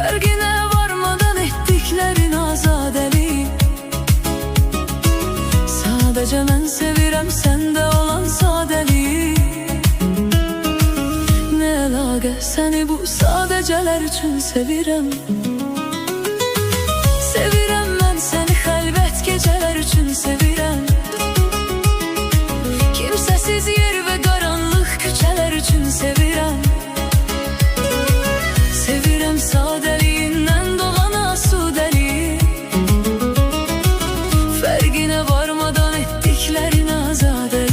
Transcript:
Fərqinə varmadan etdiklərin azadəli. Sadəcə mən sevirəm səndə olan sadəliyi. Nə əlaqə, səni bu sadəcələr üçün sevirəm. Sevirəm mən səni xəlvət gecələr üçün sevirəm. Kimsəsiz yer və qaranlıq küçələr üçün sevirəm. Sevirəm sadəliyindən dolan asudəliyi. Fərqinə varmadan etdiklərin azadəli.